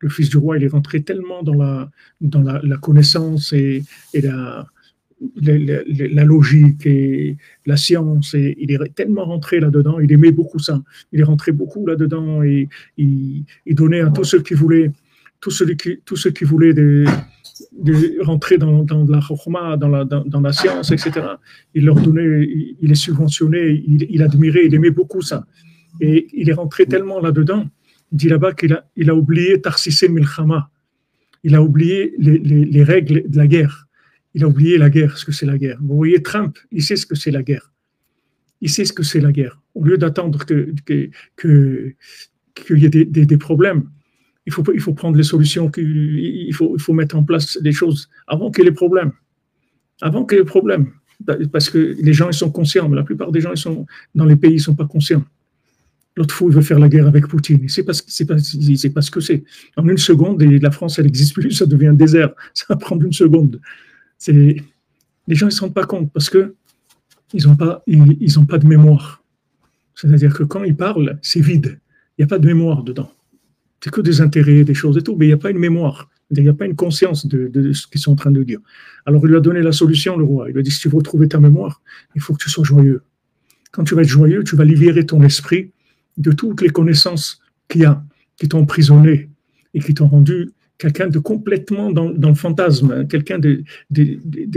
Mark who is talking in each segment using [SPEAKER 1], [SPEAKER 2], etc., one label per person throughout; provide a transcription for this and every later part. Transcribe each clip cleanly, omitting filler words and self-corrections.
[SPEAKER 1] le fils du roi, il est rentré tellement dans la connaissance et la logique et la science, et il est tellement rentré là-dedans, il aimait beaucoup ça. Il est rentré beaucoup là-dedans et il donnait à tous ceux qui voulaient, tous ceux qui voulaient de rentrer dans la chokhma, dans la science, etc. Il leur donnait, il les subventionnait, il admirait, il aimait beaucoup ça. Et il est rentré tellement là-dedans, il dit là-bas qu'il a oublié Tarsissé Milchama, il a oublié les règles de la guerre. Il a oublié la guerre, ce que c'est la guerre. Vous voyez, Trump, il sait ce que c'est la guerre. Il sait ce que c'est la guerre. Au lieu d'attendre qu'il y ait des problèmes, il faut prendre les solutions, il faut mettre en place des choses avant qu'il y ait les problèmes. Avant qu'il y ait les problèmes. Parce que les gens, ils sont conscients, mais la plupart des gens, dans les pays, ils ne sont pas conscients. L'autre fou, il veut faire la guerre avec Poutine. Il ne sait pas ce que c'est. En une seconde, et la France, elle n'existe plus, ça devient un désert. Ça va prendre une seconde. Les gens ne se rendent pas compte parce qu'ils n'ont pas de mémoire. C'est-à-dire que quand ils parlent, c'est vide. Il n'y a pas de mémoire dedans. C'est que des intérêts, des choses et tout, mais il n'y a pas une mémoire. Il n'y a pas une conscience de ce qu'ils sont en train de dire. Alors il lui a donné la solution, le roi. Il lui a dit, si tu veux retrouver ta mémoire, il faut que tu sois joyeux. Quand tu vas être joyeux, tu vas libérer ton esprit de toutes les connaissances qui t'ont emprisonné et qui t'ont rendu quelqu'un de complètement dans le fantasme, quelqu'un de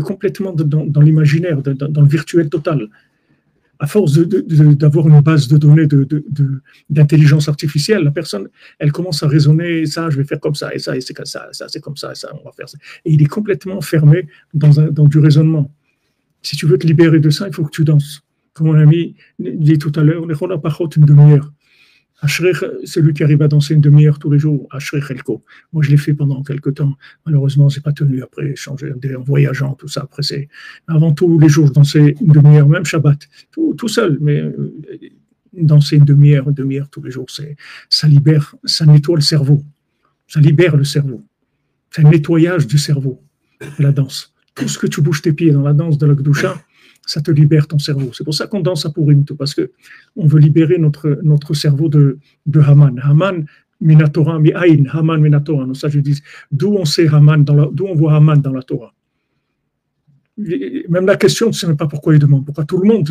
[SPEAKER 1] complètement dans l'imaginaire, dans le virtuel total. À force d'avoir une base de données d'intelligence artificielle, la personne, elle commence à raisonner, ça, je vais faire comme ça, et ça, et c'est comme ça, c'est comme ça, et ça, on va faire ça. Et il est complètement fermé dans du raisonnement. Si tu veux te libérer de ça, il faut que tu danses. Comme mon ami dit tout à l'heure, on n'a pas une demi-heure. Ashrech, celui qui arrive à danser une demi-heure tous les jours, Ashrech Elko. Moi, je l'ai fait pendant quelques temps. Malheureusement, c'est pas tenu. Après, changer en voyageant, tout ça. Après, avant tous les jours, je dansais une demi-heure, même Shabbat, tout seul. Mais danser une demi-heure tous les jours, ça libère, ça nettoie le cerveau. Ça libère le cerveau. C'est un nettoyage du cerveau, la danse. Tout ce que tu bouges tes pieds dans la danse de la Gdoucha, ça te libère ton cerveau. C'est pour ça qu'on danse à Purim, parce qu'on veut libérer notre cerveau de Haman. Haman, Minatora, Mi'ain, Haman, Minatora. Donc ça, je dis, d'où on sait Haman, d'où on voit Haman dans la Torah. Même la question, tu ne sais même pas pourquoi il demande. Pourquoi tout le monde,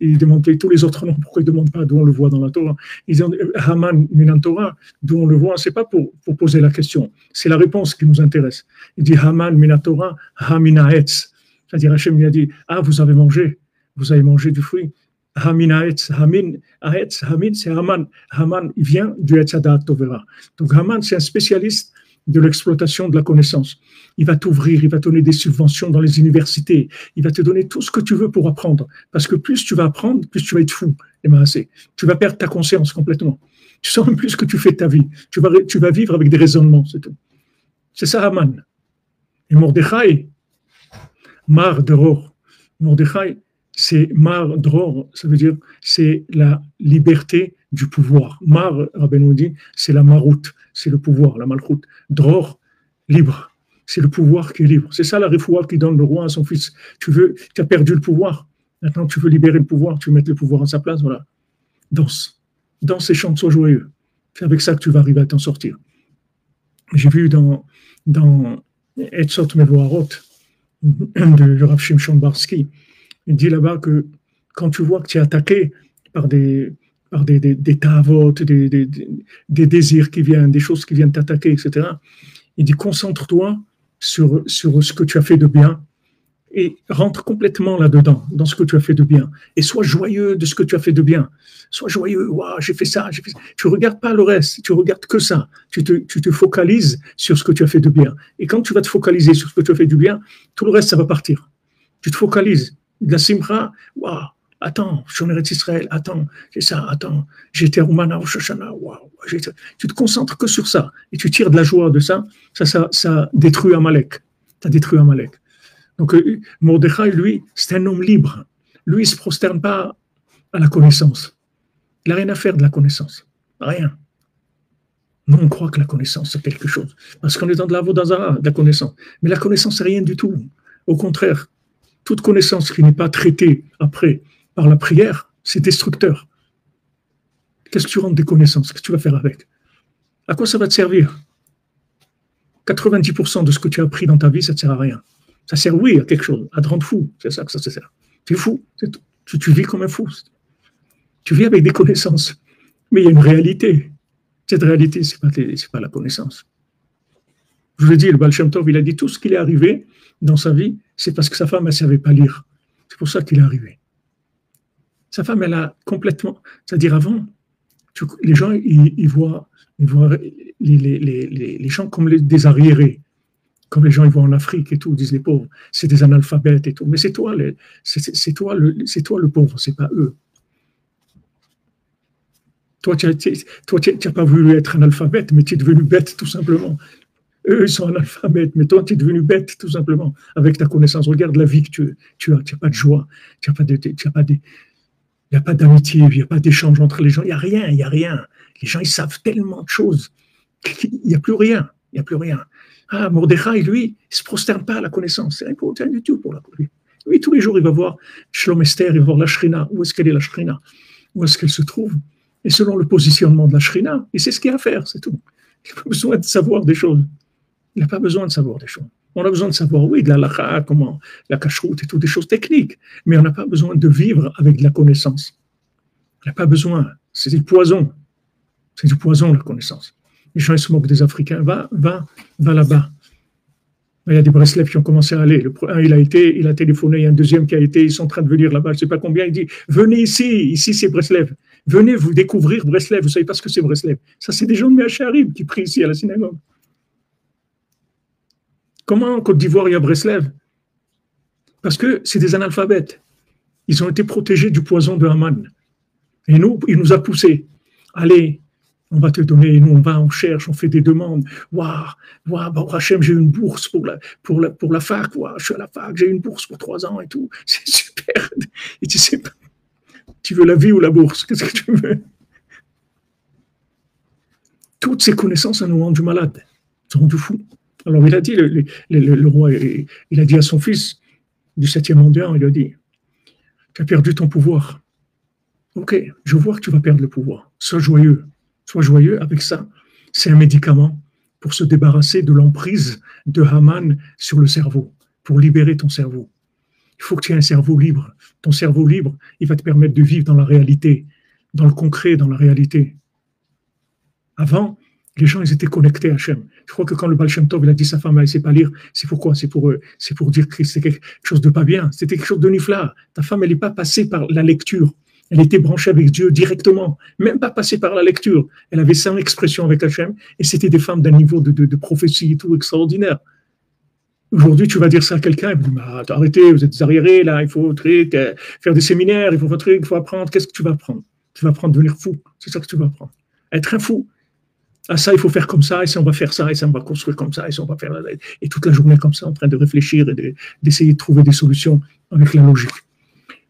[SPEAKER 1] il demande, tous les autres non, pourquoi il ne demande pas d'où on le voit dans la Torah. Ils disent Haman, Minatora, d'où on le voit, ce n'est pas pour poser la question. C'est la réponse qui nous intéresse. Il dit Haman, Minatora, Haminaetz. C'est-à-dire, Hachem lui a dit, vous avez mangé du fruit. Hamin, c'est Haman. Haman, il vient du Etzadat Tovera. Donc, Haman, c'est un spécialiste de l'exploitation de la connaissance. Il va t'ouvrir, il va te donner des subventions dans les universités, il va te donner tout ce que tu veux pour apprendre. Parce que plus tu vas apprendre, plus tu vas être fou. Tu vas perdre ta conscience complètement. Tu sens même plus ce que tu fais de ta vie. Tu vas vivre avec des raisonnements, c'est tout. C'est ça, Haman. Et Mordechai, Mar Dror. Mordechai, c'est Mar Dror, ça veut dire c'est la liberté du pouvoir. Mar, Rabbeinu dit, c'est la maroute, c'est le pouvoir, la malchoute. Dror, libre, c'est le pouvoir qui est libre. C'est ça la refoua qui donne le roi à son fils. Tu as perdu le pouvoir, maintenant tu veux libérer le pouvoir, tu veux mettre le pouvoir à sa place, voilà. Danse et chante, sois joyeux. C'est avec ça que tu vas arriver à t'en sortir. J'ai vu dans Etzot Mevoarot, de Rav Shimshon Barsky, il dit là-bas que quand tu vois que tu es attaqué par des ta'avot, des désirs qui viennent, des choses qui viennent t'attaquer, etc., il dit concentre-toi sur ce que tu as fait de bien et rentre complètement là-dedans, dans ce que tu as fait de bien. Et sois joyeux de ce que tu as fait de bien. Sois joyeux, waouh, j'ai fait ça. Tu ne regardes pas le reste, tu ne regardes que ça. Tu te focalises sur ce que tu as fait de bien. Et quand tu vas te focaliser sur ce que tu as fait du bien, tout le reste, ça va partir. Tu te focalises. La simra, waouh, attends, je suis en Eretz Israël, attends, c'est ça, attends, j'étais à Roumana, au Shoshana, waouh. Tu te concentres que sur ça. Et tu tires de la joie de ça. Ça détruit Amalek. Ça détruit Amalek. Donc, Mordechai, lui, c'est un homme libre. Lui, il ne se prosterne pas à la connaissance. Il n'a rien à faire de la connaissance. Rien. Nous, on croit que la connaissance, c'est quelque chose. Parce qu'on est dans de la vodazara, de la connaissance. Mais la connaissance, c'est rien du tout. Au contraire, toute connaissance qui n'est pas traitée après par la prière, c'est destructeur. Qu'est-ce que tu rentres des connaissances? Qu'est-ce que tu vas faire avec? À quoi ça va te servir? 90% de ce que tu as appris dans ta vie, ça ne sert à rien. Ça sert, oui, à quelque chose, à te rendre fou. C'est ça que ça sert. Tu es fou. Tu vis comme un fou. Tu vis avec des connaissances. Mais il y a une réalité. Cette réalité, ce n'est pas la connaissance. Je vous ai dit, le Baal Shem Tov, il a dit tout ce qui est arrivé dans sa vie, c'est parce que sa femme, elle ne savait pas lire. C'est pour ça qu'il est arrivé. Sa femme, elle a complètement... C'est-à-dire avant, les gens, ils voient les gens comme des arriérés. Comme les gens ils voient en Afrique et tout, disent les pauvres, c'est des analphabètes et tout. Mais c'est toi le pauvre, c'est pas eux. Toi, tu n'as pas voulu être analphabète, mais tu es devenu bête tout simplement. Eux, ils sont analphabètes, mais toi, tu es devenu bête tout simplement avec ta connaissance. Regarde la vie que tu as. Tu n'as pas de joie, il n'y a pas d'amitié, il n'y a pas d'échange entre les gens. Il n'y a rien. Les gens, ils savent tellement de choses. Il n'y a plus rien. Ah, Mordechai, lui, il ne se prosterne pas à la connaissance. C'est important du tout pour la connaissance. Lui, tous les jours, il va voir Shlom Esther, il va voir la Shrina. Où est-ce qu'elle est, la Shrina? Où est-ce qu'elle se trouve? Et selon le positionnement de la Shrina, il sait ce qu'il y a à faire, c'est tout. Il n'a pas besoin de savoir des choses. On a besoin de savoir, oui, de la halakha, comment, la cacheroute et tout, des choses techniques. Mais on n'a pas besoin de vivre avec de la connaissance. On n'a pas besoin. C'est du poison. C'est du poison, la connaissance. Les gens, ils se moquent des Africains. Va là-bas. Il y a des Breslev qui ont commencé à aller. Le un, il a téléphoné. Il y a un deuxième qui a été. Ils sont en train de venir là-bas. Je ne sais pas combien. Il dit, venez ici. Ici, c'est Breslev. Venez vous découvrir Breslev. Vous ne savez pas ce que c'est Breslev. Ça, c'est des gens de Me'acharib qui prient ici à la synagogue. Comment en Côte d'Ivoire, il y a Breslev? Parce que c'est des analphabètes. Ils ont été protégés du poison de Haman. Et nous, il nous a poussés. Allez, on va te donner, nous on cherche, on fait des demandes. Waouh, Baruch Hashem, j'ai une bourse pour la fac. Waouh, je suis à la fac, j'ai une bourse pour 3 ans et tout. C'est super. Et tu sais pas, tu veux la vie ou la bourse? Qu'est-ce que tu veux? Toutes ces connaissances nous rendent malades, nous rendent fous. Alors il a dit, le roi, il a dit à son fils du 7e mondial, il a dit, tu as perdu ton pouvoir. Ok, je vois que tu vas perdre le pouvoir. Sois joyeux avec ça. C'est un médicament pour se débarrasser de l'emprise de Haman sur le cerveau, pour libérer ton cerveau. Il faut que tu aies un cerveau libre. Ton cerveau libre, il va te permettre de vivre dans la réalité, dans le concret, dans la réalité. Avant, les gens, ils étaient connectés à Hachem. Je crois que quand le Baal Shem Tov, il a dit sa femme, elle ne sait pas lire, c'est pourquoi? C'est pour dire que c'est quelque chose de pas bien. C'était quelque chose de nifla. Ta femme, elle n'est pas passée par la lecture. Elle était branchée avec Dieu directement, même pas passée par la lecture. Elle avait 100 expressions avec Hachem, et c'était des femmes d'un niveau de prophétie et tout extraordinaire. Aujourd'hui, tu vas dire ça à quelqu'un, il me dit, arrêtez, vous êtes arriérés, là, il faut faire des séminaires, il faut apprendre. Qu'est-ce que tu vas apprendre? Tu vas apprendre à devenir fou. C'est ça que tu vas apprendre. Être un fou. Ah, ça, il faut faire comme ça, et ça, on va faire ça, et ça, on va construire comme ça, et ça, on va faire... Et toute la journée comme ça, en train de réfléchir et d'essayer de trouver des solutions avec la logique.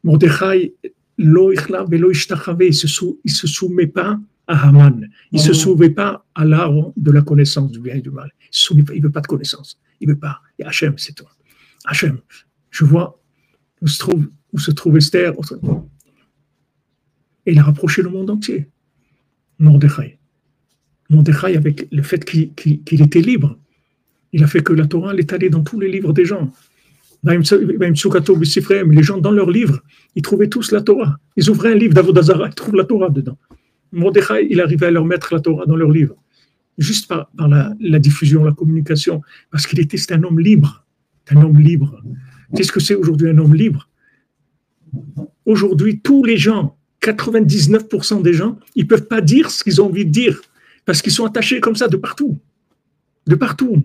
[SPEAKER 1] Mordechai, il ne se soumet pas à Haman. Il ne se soumet pas à l'arbre de la connaissance du bien et du mal. Il ne veut pas de connaissance. Il ne veut pas. Et Hachem, c'est toi. Hachem, je vois où se trouve Esther. Et il a rapproché le monde entier. Mordechai, avec le fait qu'il était libre, il a fait que la Torah est allée dans tous les livres des gens. Les gens, dans leurs livres, ils trouvaient tous la Torah. Ils ouvraient un livre d'Avodah Zarah, ils trouvent la Torah dedans. Mordechai, il arrivait à leur mettre la Torah dans leurs livres, juste par la diffusion, la communication, parce c'était un homme libre. Un homme libre. Qu'est-ce que c'est aujourd'hui un homme libre? Aujourd'hui, tous les gens, 99% des gens, ils ne peuvent pas dire ce qu'ils ont envie de dire, parce qu'ils sont attachés comme ça de partout. De partout.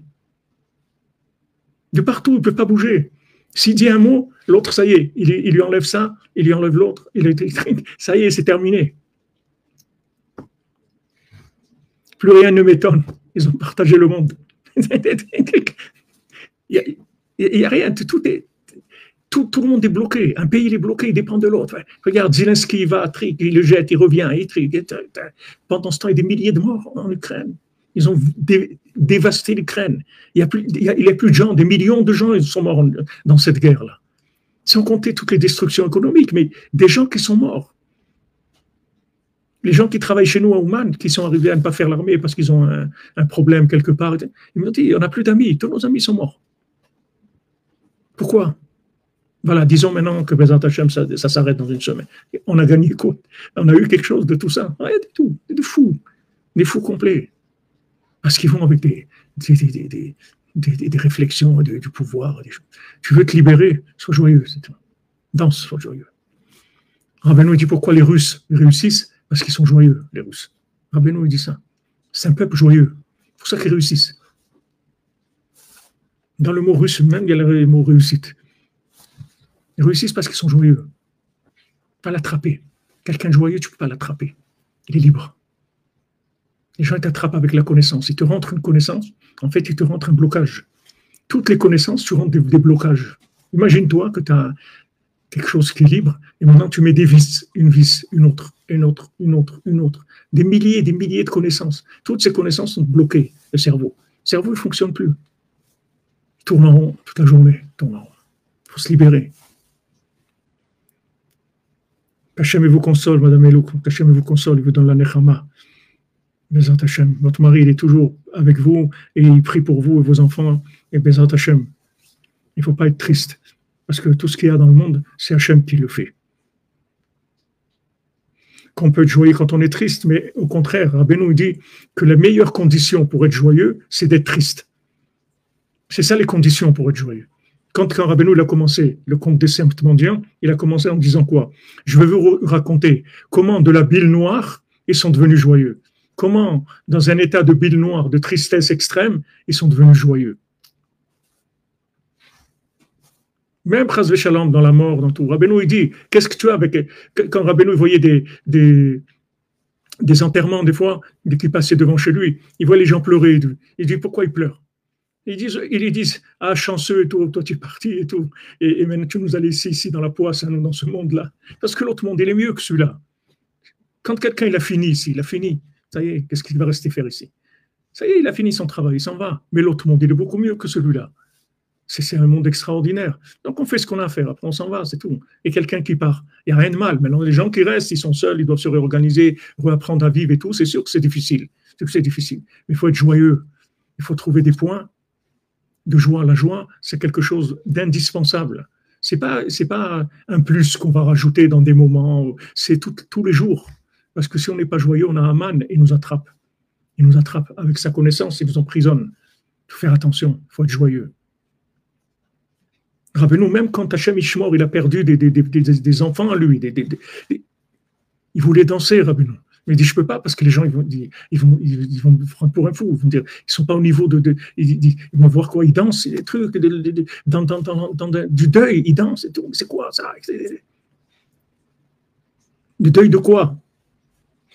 [SPEAKER 1] De partout, ils ne peuvent pas bouger. S'il dit un mot, l'autre, ça y est, il lui enlève ça, il lui enlève l'autre, ça y est, c'est terminé. Plus rien ne m'étonne. Ils ont partagé le monde. Il n'y a rien, tout le monde est bloqué. Un pays il est bloqué, il dépend de l'autre. Regarde, Zelensky, il le jette, il revient, pendant ce temps, il y a des milliers de morts en Ukraine. Ils ont dévasté l'Ukraine. Il y a plus de gens, des millions de gens ils sont morts dans cette guerre-là. Sans compter toutes les destructions économiques, mais des gens qui sont morts. Les gens qui travaillent chez nous à Ouman, qui sont arrivés à ne pas faire l'armée parce qu'ils ont un problème quelque part, ils m'ont dit, on n'a plus d'amis, tous nos amis sont morts. Pourquoi? Voilà, disons maintenant que Bezat Hashem, ça s'arrête dans une semaine. On a gagné quoi? On a eu quelque chose de tout ça. Rien du tout. Des fous complets. Parce qu'ils vont avec des réflexions du pouvoir. Tu veux te libérer, sois joyeux. Danse, sois joyeux. Rabbeinu dit pourquoi les Russes réussissent? Parce qu'ils sont joyeux, les Russes. Rabbeinu dit ça. C'est un peuple joyeux. C'est pour ça qu'ils réussissent. Dans le mot russe même, il y a le mot réussite. Ils réussissent parce qu'ils sont joyeux. Tu ne peux pas l'attraper. Quelqu'un de joyeux, tu ne peux pas l'attraper. Il est libre. Les gens t'attrapent avec la connaissance. Ils te rentrent une connaissance, en fait, ils te rentrent un blocage. Toutes les connaissances, tu rentres des blocages. Imagine-toi que tu as quelque chose qui est libre, et maintenant tu mets des vis, une autre, une autre, une autre, une autre. Des milliers de connaissances. Toutes ces connaissances sont bloquées, le cerveau. Le cerveau, il ne fonctionne plus. Il tourne en rond toute la journée. Il faut se libérer. Hachem vous console, Madame Elou. Hachem vous console, il vous donne la nechama. Bezat Hachem. Votre mari, il est toujours avec vous et il prie pour vous et vos enfants. Et Bezat Hachem. Il ne faut pas être triste. Parce que tout ce qu'il y a dans le monde, c'est Hachem qui le fait. Qu'on peut être joyeux quand on est triste, mais au contraire, Rabbeinu dit que la meilleure condition pour être joyeux, c'est d'être triste. C'est ça les conditions pour être joyeux. Quand Rabbeinu a commencé le conte des saints mendiants, il a commencé en disant quoi? Je vais vous raconter comment de la bile noire, ils sont devenus joyeux. Comment, dans un état de bile noire, de tristesse extrême, ils sont devenus joyeux. Même Chas Veshalom dans la mort, dans tout. Rabbeinu, il dit, qu'est-ce que tu as avec... Quand Rabbeinu voyait des enterrements, des fois, qui passaient devant chez lui, il voit les gens pleurer. Il dit, pourquoi ils pleurent? Ils disent, ah, chanceux et tout, toi tu es parti et tout. Et maintenant tu nous as laissés ici dans la poisse, hein, dans ce monde-là. Parce que l'autre monde, il est mieux que celui-là. Quand quelqu'un, il a fini ici, il a fini. Ça y est, qu'est-ce qu'il va rester faire ici? Ça y est, il a fini son travail, il s'en va. Mais l'autre monde, il est beaucoup mieux que celui-là. C'est un monde extraordinaire. Donc on fait ce qu'on a à faire, après on s'en va, c'est tout. Et quelqu'un qui part, il n'y a rien de mal. Maintenant, les gens qui restent, ils sont seuls, ils doivent se réorganiser, réapprendre à vivre et tout, c'est sûr que c'est difficile. Mais il faut être joyeux. Il faut trouver des points de joie. La joie, c'est quelque chose d'indispensable. C'est pas un plus qu'on va rajouter dans des moments, c'est tous les jours. Parce que si on n'est pas joyeux, on a un man, il nous attrape. Il nous attrape avec sa connaissance, il nous emprisonne. Il faut faire attention, il faut être joyeux. Rappelez-nous, même quand Hachem Ishmor, il a perdu des enfants à lui, il voulait danser, rappelez-nous. Mais il dit, je ne peux pas, parce que les gens, ils vont me prendre pour un fou. Ils vont dire, ils ne sont pas au niveau ils vont voir quoi, ils dansent, des trucs, du deuil, ils dansent et tout. C'est quoi ça? Du deuil de quoi?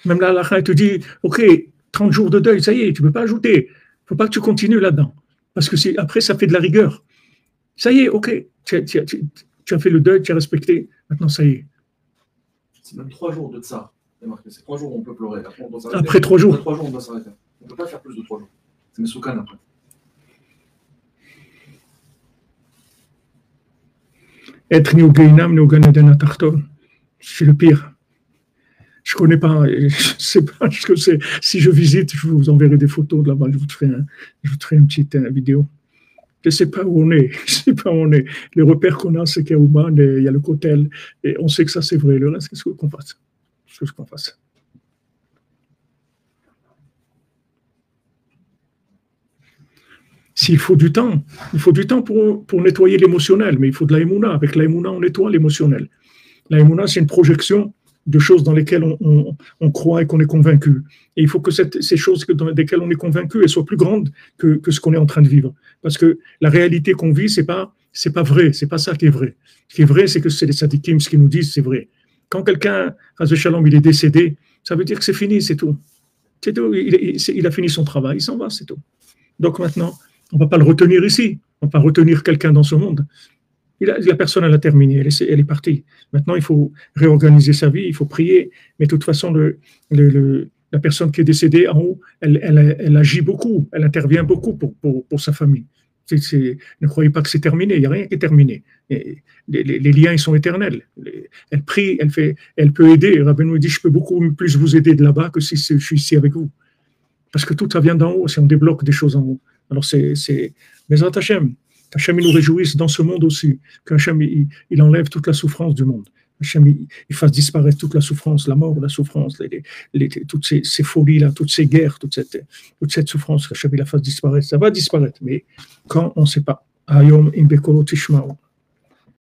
[SPEAKER 1] Même là, la te dit, ok, 30 jours de deuil, ça y est, tu ne peux pas ajouter. Il ne faut pas que tu continues là-dedans. Parce que après, ça fait de la rigueur. Ça y est, ok, tu as fait le deuil, tu as respecté, maintenant ça y est.
[SPEAKER 2] C'est même 3 jours de ça. C'est 3 jours où on peut pleurer.
[SPEAKER 1] Après 3 jours.
[SPEAKER 2] Après 3 jours, on doit s'arrêter. On ne peut pas faire plus de 3 jours. C'est mes soukanes après.
[SPEAKER 1] Être ni au Gainam, ni au Ganeden Atarton. C'est le pire. Je ne connais pas, je ne sais pas ce que c'est. Si je visite, je vous enverrai des photos de là-bas. Je vous ferai une petite vidéo. Je ne sais pas où on est. Je sais pas où on est. Les repères qu'on a, c'est qu'il y a Ouman, il y a le Kotel, et on sait que ça c'est vrai. Le reste, qu'est-ce qu'on fasse? Qu'est-ce qu'on fasse? S'il faut du temps, pour nettoyer l'émotionnel, mais il faut de la émouna. Avec la émouna, on nettoie l'émotionnel. La émouna, c'est une projection de choses dans lesquelles on croit et qu'on est convaincu. Et il faut que ces choses dans lesquelles on est convaincu, elles soient plus grandes que ce qu'on est en train de vivre. Parce que la réalité qu'on vit, c'est pas vrai, c'est pas ça qui est vrai. Ce qui est vrai, c'est que c'est les sadikim, ce qu'ils nous disent, c'est vrai. Quand quelqu'un, Hazé Shalom, il est décédé, ça veut dire que c'est fini, c'est tout. C'est tout. Il a fini son travail, il s'en va, c'est tout. Donc maintenant, on ne va pas le retenir ici, on ne va pas retenir quelqu'un dans ce monde. La personne, elle a terminé, elle est partie. Maintenant, il faut réorganiser sa vie, il faut prier. Mais de toute façon, la personne qui est décédée en haut, elle agit beaucoup, elle intervient beaucoup pour sa famille. Ne croyez pas que c'est terminé, il n'y a rien qui est terminé. Et les liens, ils sont éternels. Elle prie, elle peut aider. Rabbi nous dit, je peux beaucoup plus vous aider de là-bas que si je suis ici avec vous. Parce que tout ça vient d'en haut, si on débloque des choses en haut. Alors Bezrat Hashem, qu'Hachem nous réjouisse dans ce monde aussi, qu'Hachem il enlève toute la souffrance du monde. Hachem il fasse disparaître toute la souffrance, la mort, la souffrance, toutes ces folies-là, toutes ces guerres, toute cette souffrance, qu'Hachem il la fasse disparaître. Ça va disparaître, mais quand on ne sait pas. Ayom im bekolo tishma'u.